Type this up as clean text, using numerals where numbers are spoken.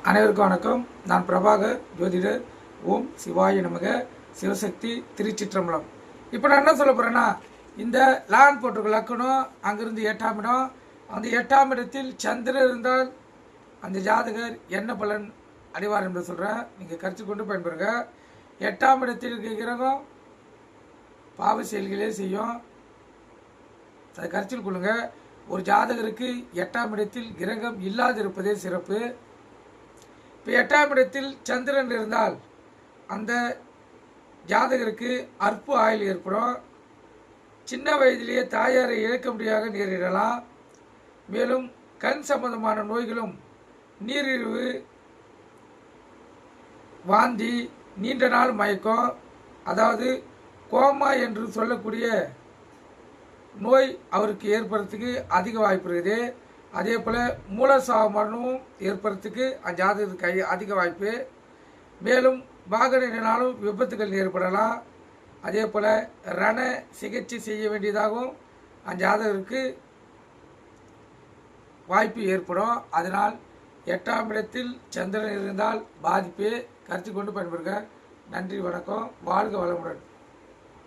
அனைவருக்கும் வணக்கம். நான் பிரபாகர் ஜோதிடர். ஓம் சிவாய நமக. சிவசக்தி திருச்சிற்றம்பலம். இப்போ நான் என்ன சொல்ல போகிறேன்னா, இந்த லான் போட்டிருக்க லக்கணம் அங்கிருந்து 8ஆம் இடம். அந்த 8ஆம் இடத்தில் சந்திரன் இருந்தால் அந்த ஜாதகர் என்ன பலன் அடைவார் என்று சொல்கிறேன். நீங்கள் கருத்து கொண்டு பயன்பெறுங்க. 8ஆம் இடத்தில் இருக்க கிரகம் பாவ செயல்களே செய்யும். அதை கருத்தில் கொள்ளுங்க. ஒரு ஜாதகருக்கு 8ஆம் இடத்தில் கிரகம் இல்லாதிருப்பதே சிறப்பு. இப்போ 8ஆம் இடத்தில் சந்திரன் இருந்தால் அந்த ஜாதகருக்கு அற்பு ஆயுள் ஏற்படும். சின்ன வயதிலேயே தாயாரை இழக்க முடியாத நேரிடலாம். மேலும் கண் சம்பந்தமான நோய்களும், நீரிழிவு, வாந்தி, நீண்ட நாள் மயக்கம், அதாவது கோமா என்று சொல்லக்கூடிய நோய் அவருக்கு ஏற்படுறதுக்கு அதிக வாய்ப்பு இருக்குது. அதே போல் மூலசாவ மரணமும் ஏற்படுறதுக்கு அந்த ஜாதகத்துக்கு அதிக வாய்ப்பு. மேலும் வாகனாலும் விபத்துகள் ஏற்படலாம். அதே போல் ரண சிகிச்சை செய்ய வேண்டியதாகவும் அந்த ஜாதகருக்கு வாய்ப்பு ஏற்படும். அதனால் 8ஆம் இடத்தில் சந்திரன் இருந்தால் பாதிப்பே. கருத்து கொண்டு பயன்படுங்க. நன்றி, வணக்கம். வாழ்க வளமுடன்.